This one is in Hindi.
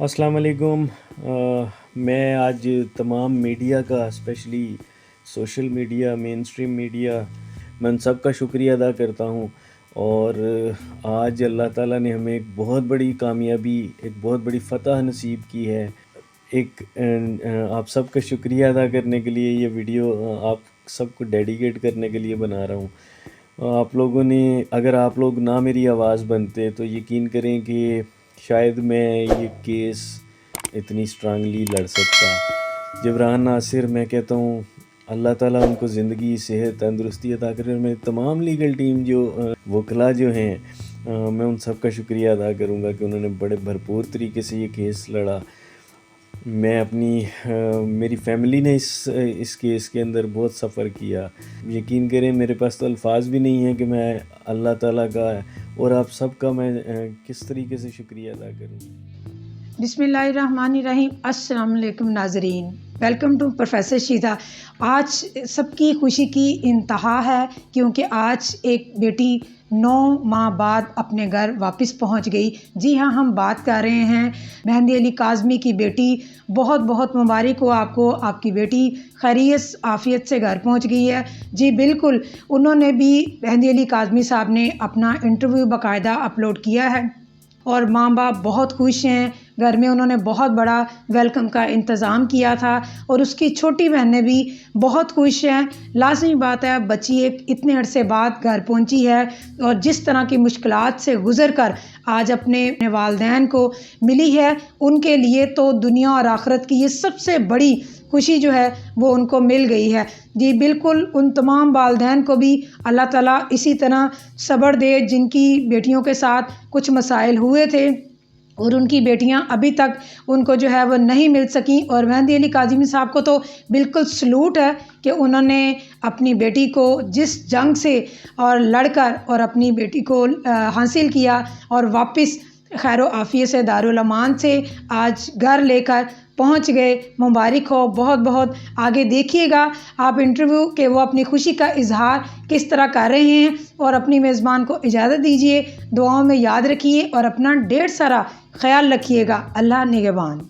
अस्सलाम वालेकुम। मैं आज तमाम मीडिया का specially social media, main stream media, मैं उन सब का शुक्रिया अदा करता हूँ। और आज अल्लाह ताला ने हमें एक बहुत बड़ी कामयाबी, एक बहुत बड़ी फ़तह नसीब की है। आप सब का शुक्रिया अदा करने के लिए ये वीडियो आप सबको डेडिकेट करने के लिए बना रहा हूँ। आप लोगों ने, अगर आप लोग ना मेरी आवाज़ बनते तो यकीन करें कि शायद मैं ये केस इतनी स्ट्रांगली लड़ सकता। जबरान नासिर, मैं कहता हूँ अल्लाह ताला उनको ज़िंदगी, सेहत, तंदुरुस्ती अता करे। मेरी तमाम लीगल टीम जो वकला जो हैं, मैं उन सब का शुक्रिया अदा करूँगा कि उन्होंने बड़े भरपूर तरीके से ये केस लड़ा। मैं मेरी फ़ैमिली ने इस केस के अंदर बहुत सफ़र किया। यकीन करें मेरे पास तो अल्फाज भी नहीं है कि मैं अल्लाह ताला का और आप सब का मैं किस तरीके से शुक्रिया अदा करूँ। बिस्मिल्लाहिर्रहमानिर्रहीम। अस्सलाम वालेकुम नाज़रीन, वेलकम टू प्रोफेसर शीदा। आज सबकी खुशी की इंतहा है क्योंकि आज एक बेटी 9 माह बाद अपने घर वापस पहुंच गई। जी हाँ, हम बात कर रहे हैं मेहंदी अली काज़मी की बेटी। बहुत बहुत मुबारक हो आपको, आपकी बेटी खैरियत आफ़ियत से घर पहुंच गई है। जी बिल्कुल, उन्होंने भी, मेहंदी अली काज़मी साहब ने अपना इंटरव्यू बाकायदा अपलोड किया है और माँ बाप बहुत खुश हैं। घर में उन्होंने बहुत बड़ा वेलकम का इंतज़ाम किया था और उसकी छोटी बहनें भी बहुत खुश हैं। लाज़मी बात है, बच्ची एक इतने अरसे बाद घर पहुंची है और जिस तरह की मुश्किलात से गुज़र कर आज अपने वालिदैन को मिली है, उनके लिए तो दुनिया और आखिरत की ये सबसे बड़ी खुशी जो है वो उनको मिल गई है। जी बिल्कुल, उन तमाम वालिदैन को भी अल्लाह ताला इसी तरह सब्र दे जिनकी बेटियों के साथ कुछ मसाइल हुए थे और उनकी बेटियां अभी तक उनको जो है वो नहीं मिल सकी। और मेहंदी अली काज़मी साहब को तो बिल्कुल सलूट है कि उन्होंने अपनी बेटी को जिस जंग से और लड़कर और अपनी बेटी को हासिल किया और वापस खैर आफ़ियत से दारुल अमान से आज घर लेकर पहुंच गए। मुबारक हो, बहुत बहुत। आगे देखिएगा आप इंटरव्यू के वो अपनी खुशी का इजहार किस तरह कर रहे हैं। और अपनी मेज़बान को इजाज़त दीजिए, दुआओं में याद रखिए और अपना ढेर सारा ख्याल रखिएगा। अल्लाह निगहबान।